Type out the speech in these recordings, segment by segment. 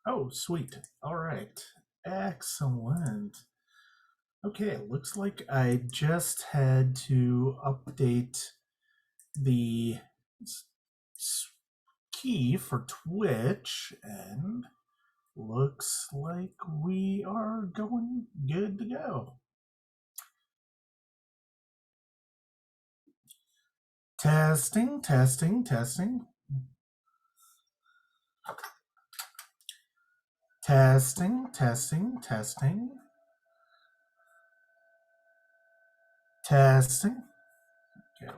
Oh, sweet. All right. Excellent. Okay, looks like I just had to update the key for Twitch, and looks like we are going good to go. Testing, testing, testing. Testing, testing, testing. Testing. Okay,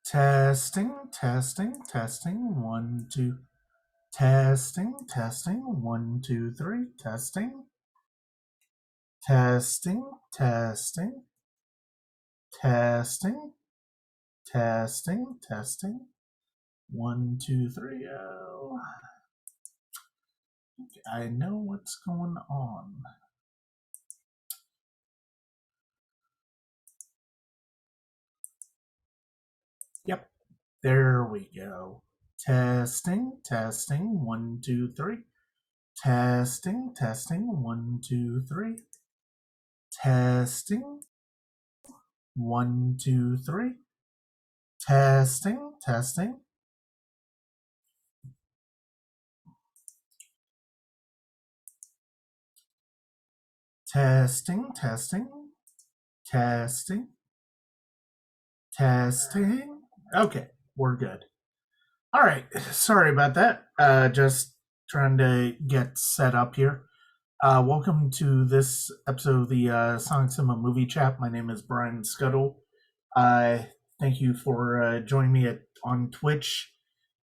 testing, testing, testing. 1, 2. Testing, testing. 1, 2, 3. Testing. Testing, testing, testing, testing, testing. 1, 2, 3. Oh, I know what's going on. Yep, there we go. Testing, testing. 1, 2, 3. Testing, testing. 1, 2, 3. Testing. 1, 2, 3. Testing, testing. Testing, testing, testing, testing. Okay, we're good. All right, sorry about that. Just trying to get set up here. Welcome to this episode of the Sonic Cinema Movie Chat. My name is Brian Scuttle. Thank you for joining me on Twitch.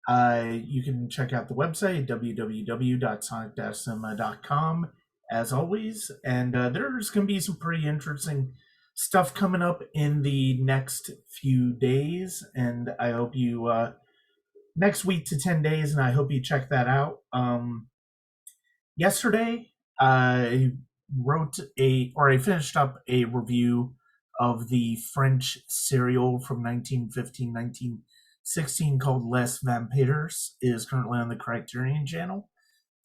You can check out the website, www.sonic-cinema.com, as always. And there's going to be some pretty interesting stuff coming up in the next few days. And I hope you, next week to 10 days, and I hope you check that out. Yesterday, I I finished up a review of the French serial from 1915, 1916 called Les Vampires. It is currently on the Criterion Channel.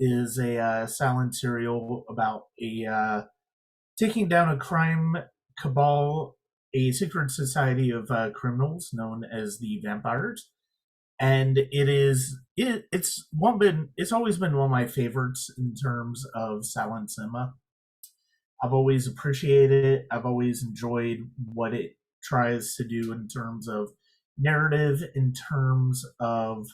It is a silent serial about a taking down a crime cabal, a secret society of criminals known as the Vampires, and it's always been one of my favorites in terms of silent cinema. I've always appreciated it. I've always enjoyed what it tries to do in terms of narrative, in terms of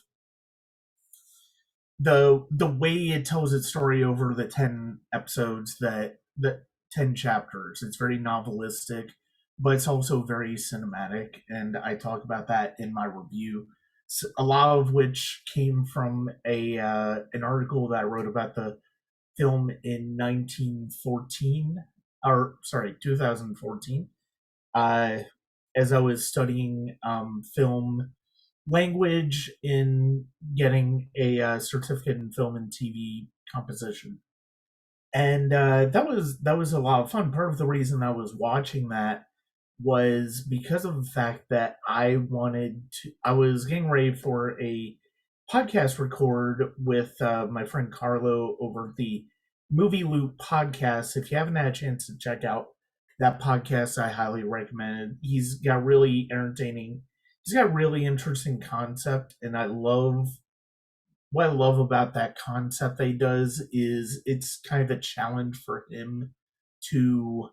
the way it tells its story over the 10 episodes, that the 10 chapters. It's very novelistic, but it's also very cinematic, and I talk about that in my review. A lot of which came from a an article that I wrote about the film in 1914, or sorry, 2014, uh, as I was studying film language in getting a certificate in film and TV composition, and that was a lot of fun. Part of the reason I was watching that was because of the fact that I was getting ready for a podcast record with my friend Carlo over the Movie Loop podcast. If you haven't had a chance to check out that podcast, I highly recommend it. He's got really interesting concept, and what I love about that concept that he does is it's kind of a challenge for him to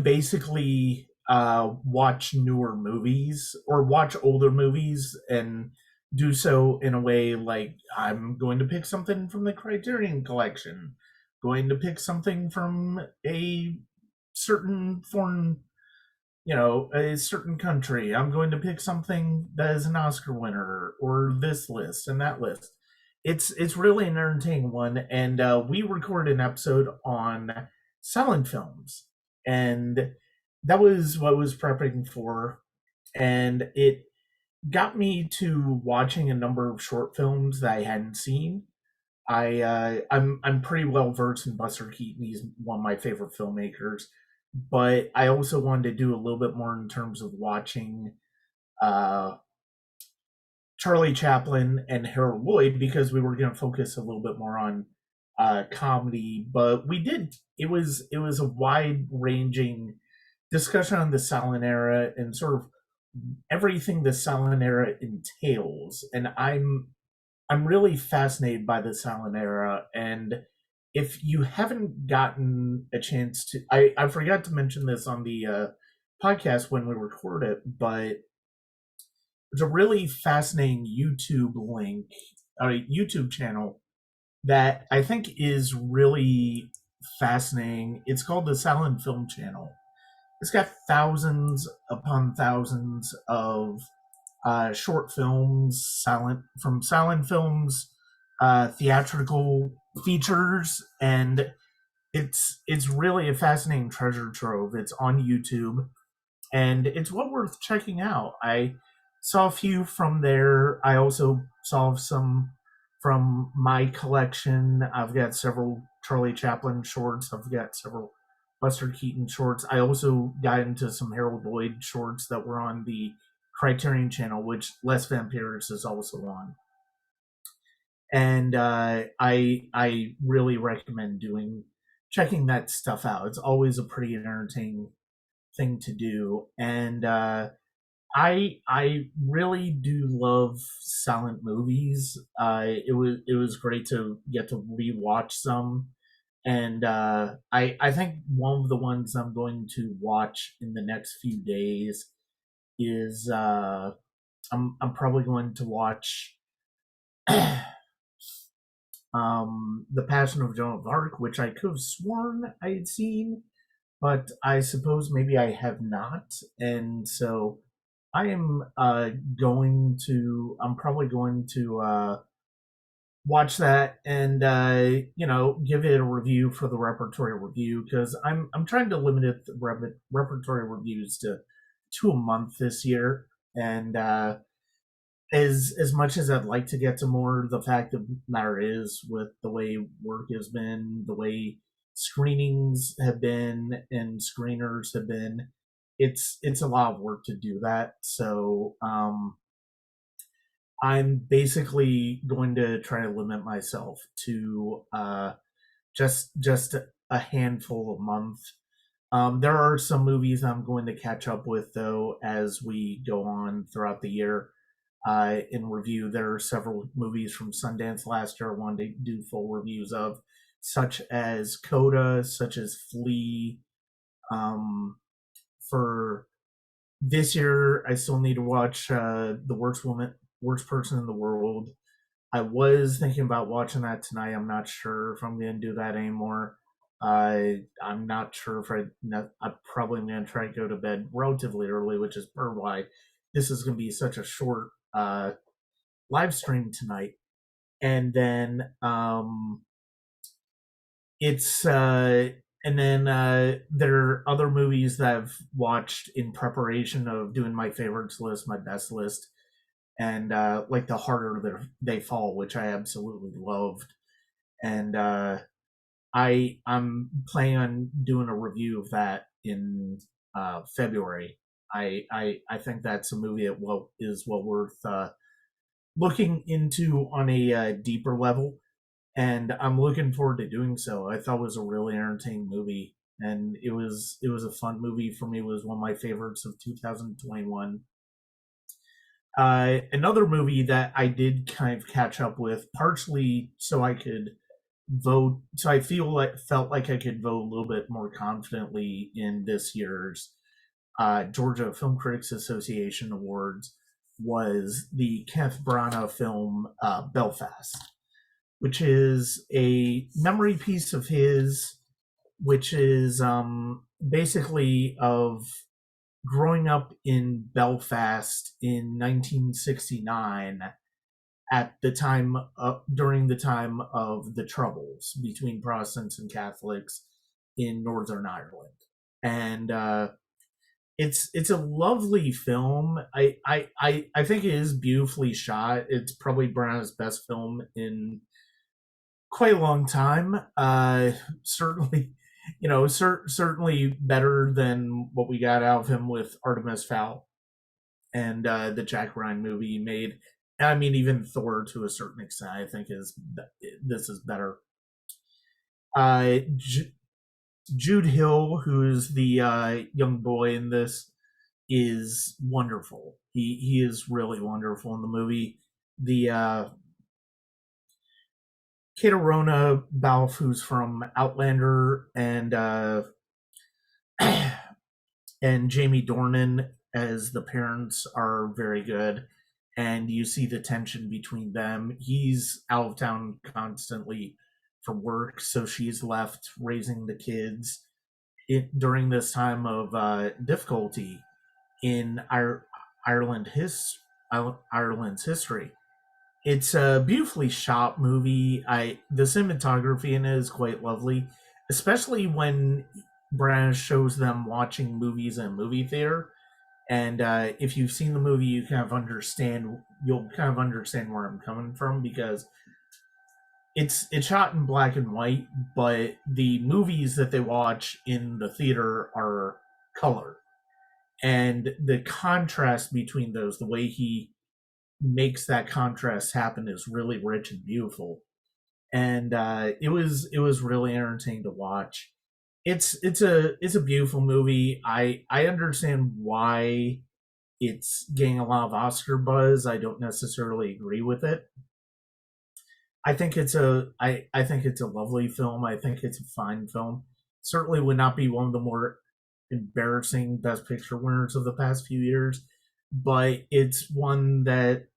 basically watch newer movies or watch older movies and do so in a way like I'm going to pick something from the Criterion Collection, going to pick something from a certain foreign, a certain country. I'm going to pick something that is an Oscar winner or this list and that list. It's really an entertaining one, and we recorded an episode on silent films, and that was what I was prepping for, and it got me to watching a number of short films that I hadn't seen. I'm pretty well versed in Buster Keaton. He's one of my favorite filmmakers, but I also wanted to do a little bit more in terms of watching uh, Charlie Chaplin and Harold Lloyd because we were going to focus a little bit more on comedy, but we did. It was a wide ranging discussion on the silent era and sort of everything the silent era entails, and I'm really fascinated by the silent era. And if you haven't gotten a chance to, I forgot to mention this on the podcast when we record it, but it's a really fascinating YouTube link, a YouTube channel that I think is really fascinating. It's called the Silent Film Channel. It's got thousands upon thousands of short films, silent films, theatrical features, and it's really a fascinating treasure trove. It's on YouTube, and it's well worth checking out. I saw a few from there. I also saw some from my collection. I've got several Charlie Chaplin shorts. I've got several Buster Keaton shorts. I also got into some Harold Lloyd shorts that were on the Criterion channel, which Les Vampires is also on. And I really recommend checking that stuff out. It's always a pretty entertaining thing to do. And I really do love silent movies. It was great to get to rewatch some, and I think one of the ones I'm going to watch in the next few days is I'm probably going to watch The Passion of Joan of Arc, which I could have sworn I had seen, but I suppose maybe I have not, and so I am I'm probably going to watch that and give it a review for the repertory review because I'm trying to limit repertory reviews to two a month this year, and as much as I'd like to get to more, the fact of the matter is, with the way work has been, the way screenings have been, and screeners have been, it's a lot of work to do that. So I'm basically going to try to limit myself to just a handful a month. There are some movies I'm going to catch up with though as we go on throughout the year. In review, there are several movies from Sundance last year I wanted to do full reviews of, such as Coda, such as Flea. For this year, I still need to watch The Worst Person in the World. I was thinking about watching that tonight. I'm not sure if I'm going to do that anymore. I'm not sure if I'm probably going to try to go to bed relatively early, which is per why this is going to be such a short live stream tonight. And then it's and then there are other movies that I've watched in preparation of doing my favorites list, my best list, and like The Harder They Fall, which I absolutely loved, and I'm planning on doing a review of that in February. I think that's a movie that is well worth looking into on a deeper level, and I'm looking forward to doing so. I thought it was a really entertaining movie, and it was a fun movie for me. It was one of my favorites of 2021. Another movie that I did kind of catch up with, partially so I could vote, so I felt like I could vote a little bit more confidently in this year's Georgia Film Critics Association Awards, was the Kenneth Branagh film Belfast, which is a memory piece of his, which is basically of growing up in Belfast in 1969 at the time during the time of the Troubles between Protestants and Catholics in Northern Ireland, and it's a lovely film. I think it is beautifully shot. It's probably Brown's best film in quite a long time. Certainly, certainly better than what we got out of him with Artemis Fowl. and the Jack Ryan movie he made. I mean, even Thor to a certain extent, I think this is better. J- Jude Hill, who's the young boy in this, is wonderful. He is really wonderful in the movie. The Kate Arona Balfe, who's from Outlander, and Jamie Dornan as the parents are very good, and you see the tension between them. He's out of town constantly for work, so she's left raising the kids during this time of difficulty in Ireland Ireland's history. It's a beautifully shot movie. The cinematography in it is quite lovely, especially when Branagh shows them watching movies in a movie theater. And if you've seen the movie, you'll kind of understand where I'm coming from, because it's shot in black and white, but the movies that they watch in the theater are color, and the contrast between those, the way he makes that contrast happen, is really rich and beautiful. And it was really entertaining to watch. It's a beautiful movie. I understand why it's getting a lot of Oscar buzz. I don't necessarily agree with it. I think it's a lovely film. I think it's a fine film. Certainly would not be one of the more embarrassing Best Picture winners of the past few years, but it's one that,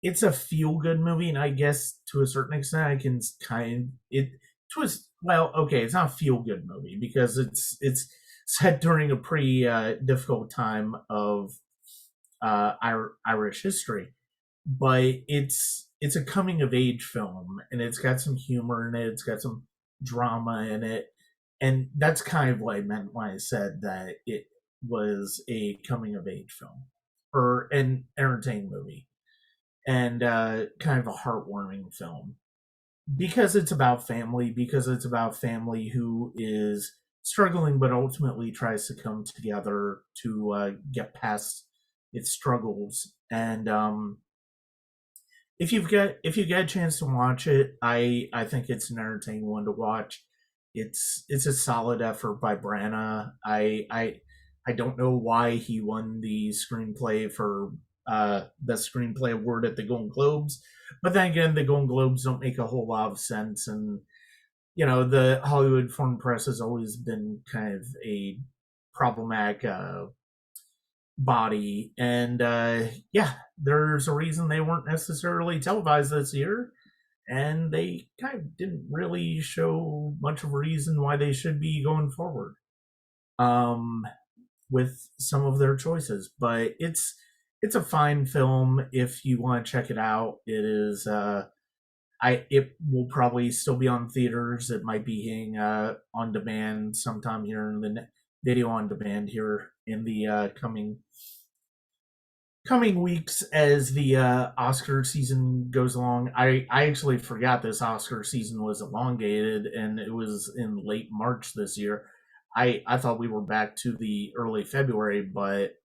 it's a feel good movie, and I guess to a certain extent I can kind it twist. Well, okay, it's not a feel good movie because it's set during a pretty difficult time of Irish history, but it's a coming of age film, and it's got some humor in it. It's got some drama in it, and that's kind of what I meant when I said that it was a coming of age film or an entertaining movie, and kind of a heartwarming film, because it's about family. Because it's about family who is struggling, but ultimately tries to come together to get past its struggles. And if you get a chance to watch it, I think it's an entertaining one to watch. It's a solid effort by Branagh. I don't know why he won the screenplay for the screenplay award at the Golden Globes, but then again, the Golden Globes don't make a whole lot of sense, and the Hollywood Foreign Press has always been kind of a problematic body. And yeah, there's a reason they weren't necessarily televised this year, and they kind of didn't really show much of a reason why they should be going forward um with some of their choices. But it's a fine film if you want to check it out. It is it will probably still be on theaters. It might be hitting on demand sometime here in the video on demand here in the coming weeks as the Oscar season goes along. I actually forgot this Oscar season was elongated, and it was in late March this year. I thought we were back to the early February, but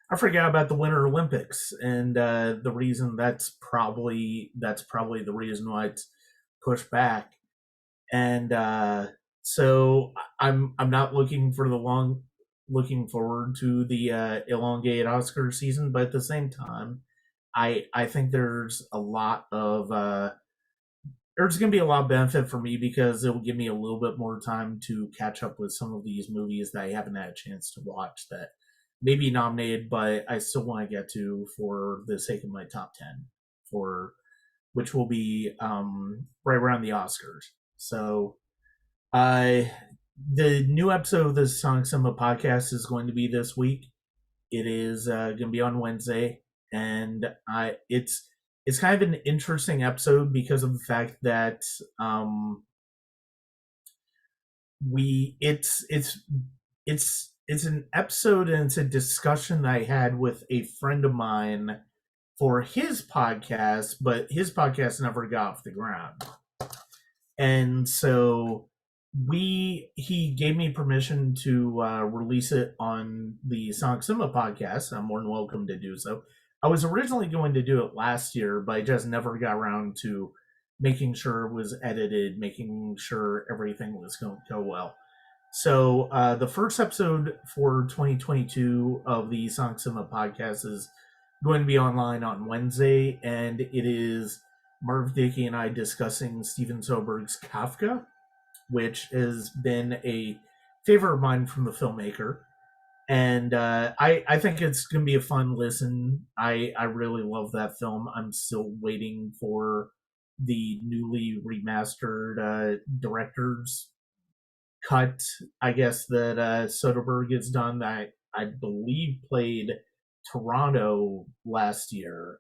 I forgot about the Winter Olympics, and the reason that's probably the reason why it's pushed back. And so I'm not looking forward to the elongated Oscar season, but at the same time, I think there's going to be a lot of benefit for me, because it will give me a little bit more time to catch up with some of these movies that I haven't had a chance to watch, that may be nominated, but I still want to get to for the sake of my top 10, for which will be right around the Oscars. So uh, the new episode of the Sonic Cinema podcast is going to be this week. It is going to be on Wednesday, and it's kind of an interesting episode because of the fact that we it's an episode, and it's a discussion that I had with a friend of mine for his podcast, but his podcast never got off the ground. And so he gave me permission to release it on the Sonic Cinema podcast. I'm more than welcome to do so. I was originally going to do it last year, but I just never got around to making sure it was edited, making sure everything was going to go well. So the first episode for 2022 of the Sonic Cinema podcast is going to be online on Wednesday, and it is Marv Dickey and I discussing Steven Soderbergh's Kafka, which has been a favorite of mine from the filmmaker. And I think it's going to be a fun listen. I really love that film. I'm still waiting for the newly remastered director's cut, I guess, that Soderbergh has done, that I believe played Toronto last year.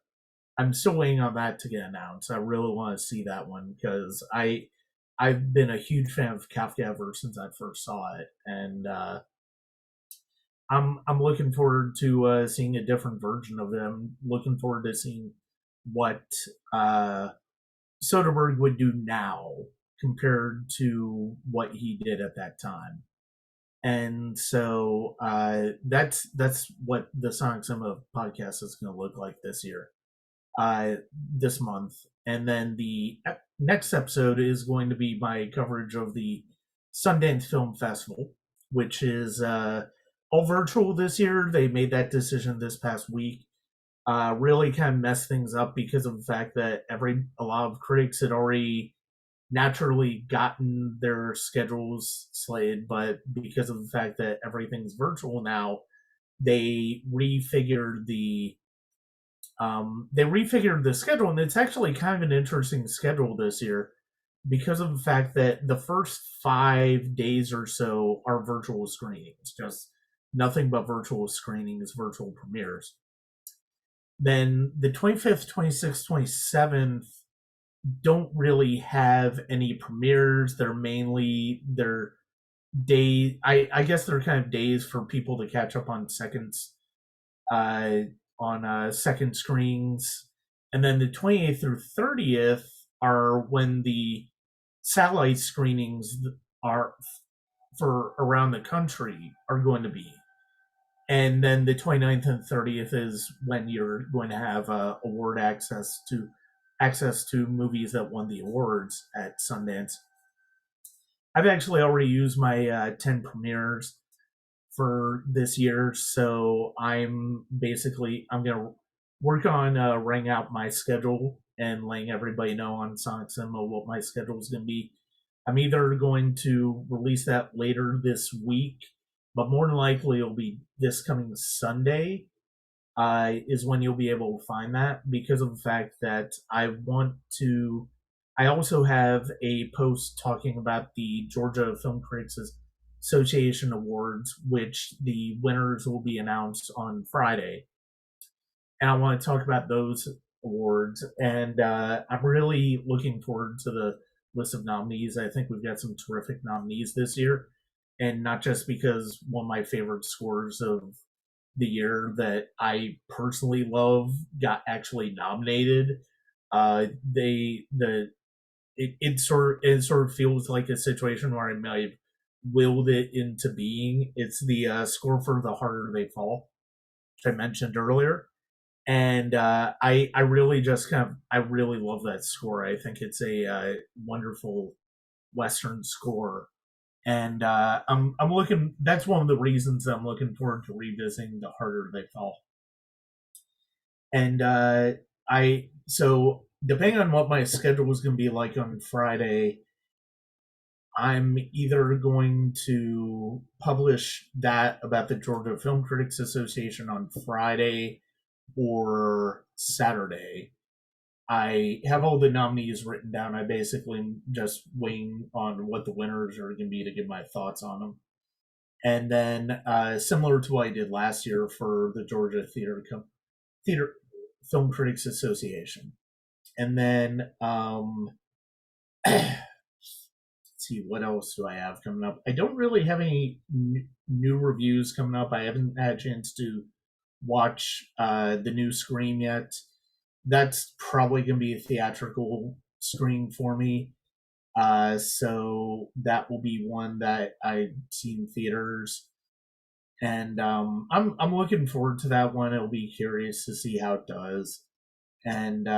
I'm still waiting on that to get announced. I really want to see that one because I've been a huge fan of Kafka ever since I first saw it, and I'm looking forward to seeing a different version of him. Looking forward to seeing what uh, Soderbergh would do now compared to what he did at that time. And so that's what the Sonic Cinema podcast is going to look like this year, this month. And then the next episode is going to be my coverage of the Sundance Film Festival, which is all virtual this year. They made that decision this past week. Really kind of messed things up because of the fact that a lot of critics had already naturally gotten their schedules slated, but because of the fact that everything's virtual now, they refigured the schedule, and it's actually kind of an interesting schedule this year because of the fact that the first 5 days or so are virtual screenings, just nothing but virtual screenings, virtual premieres. Then the 25th, 26th, 27th don't really have any premieres. They're mainly their day. I guess they're kind of days for people to catch up on seconds, on second screenings, and then the 28th through 30th are when the satellite screenings are for around the country are going to be. And then the 29th and 30th is when you're going to have award access to movies that won the awards at Sundance. I've actually already used my 10 premieres for this year, so I'm gonna work on writing out my schedule and letting everybody know on Sonic Cinema what my schedule is going to be. I'm either going to release that later this week, but more than likely it'll be this coming Sunday. Is when you'll be able to find that, because of the fact that I also have a post talking about the Georgia Film Critics Association Awards, which the winners will be announced on Friday. And I want to talk about those awards. And I'm really looking forward to the list of nominees. I think we've got some terrific nominees this year. And not just because one of my favorite scores of the year that I personally love got actually nominated. It sort of feels like a situation where I might have willed it into being. It's the score for The Harder They Fall, which I mentioned earlier, and I really I really love that score. I think it's a wonderful Western score, and I'm looking. That's one of the reasons I'm looking forward to revisiting The Harder They Fall. And depending on what my schedule is going to be like on Friday, I'm either going to publish that about the Georgia Film Critics Association on Friday or Saturday. I have all the nominees written down. I basically am just waiting on what the winners are going to be to give my thoughts on them. And then, similar to what I did last year for the Georgia Theater Film Critics Association. And then, let's see, what else do I have coming up? I don't really have any new reviews coming up. I haven't had a chance to watch the new Scream yet. That's probably going to be a theatrical screen for me. So that will be one that I see in theaters, and I'm looking forward to that one. It'll be curious to see how it does, and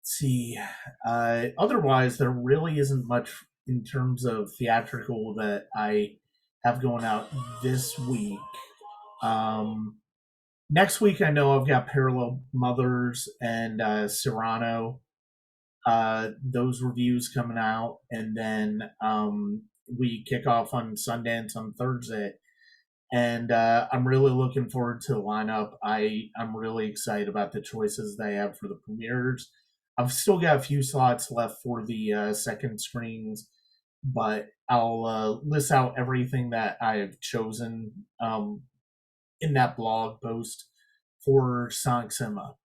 see. Otherwise, there really isn't much in terms of theatrical that I have going out this week. Um, Next week, I know I've got Parallel Mothers and Cyrano. Those reviews coming out, and then we kick off on Sundance on Thursday. And I'm really looking forward to the lineup. I'm really excited about the choices they have for the premieres. I've still got a few slots left for the second screens, but I'll list out everything that I've chosen in that blog post for Sonic Cinema.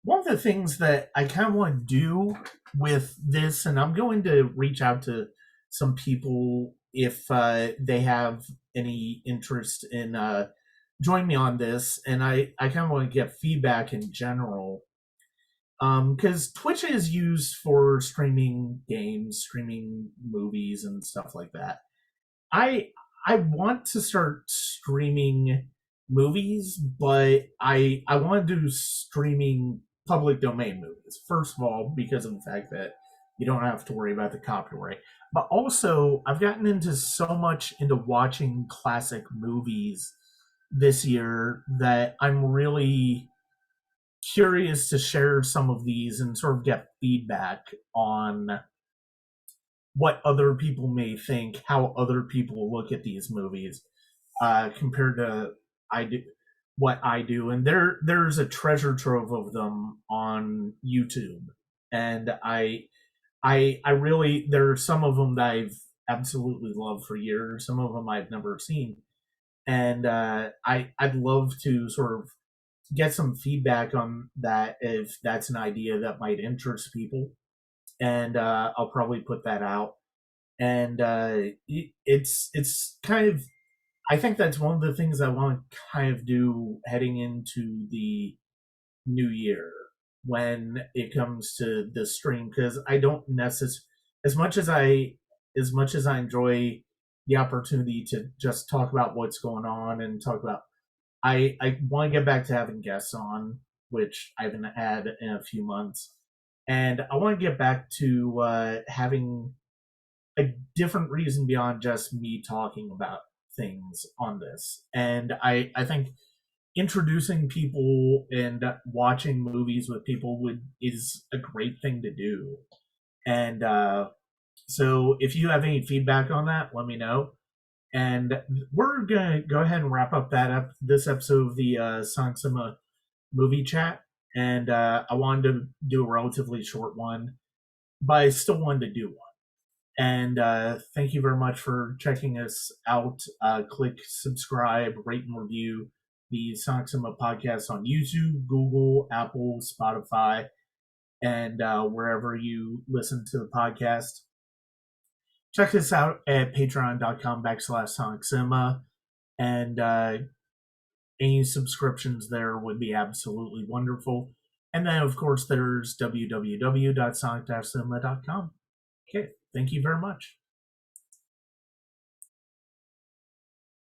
One of the things that I kind of want to do with this, and I'm going to reach out to some people if they have any interest in joining me on this, and I kind of want to get feedback in general. Because Twitch is used for streaming games, streaming movies, and stuff like that. I I want to start streaming movies, but I want to do streaming public domain movies. First of all, because of the fact that you don't have to worry about the copyright. But also, I've gotten into so much into watching classic movies this year that I'm really curious to share some of these and sort of get feedback on what other people may think, how other people look at these movies, compared to I do what I do. And there's a treasure trove of them on YouTube, and I really there are some of them that I've absolutely loved for years. Some of them I've never seen, and I'd love to sort of get some feedback on that if that's an idea that might interest people, and I'll probably put that out. And it's kind of I think that's one of the things I want to kind of do heading into the new year when it comes to the stream, because I don't necessarily as much as I enjoy the opportunity to just talk about what's going on and talk about I want to get back to having guests on, which I haven't had in a few months, and I want to get back to having a different reason beyond just me talking about things on this. And I think introducing people and watching movies with people is a great thing to do. And so if you have any feedback on that, let me know. And we're gonna go ahead and wrap up this episode of the Sonic Cinema movie chat. And I wanted to do a relatively short one, but I still wanted to do one. And thank you very much for checking us out. Click subscribe, rate, and review the Sonic Cinema podcast on YouTube, Google, Apple, Spotify, and wherever you listen to the podcast. Check us out at patreon.com/Sonic Cinema. And any subscriptions there would be absolutely wonderful. And then, of course, there's www.sonic-cinema.com. Okay, thank you very much.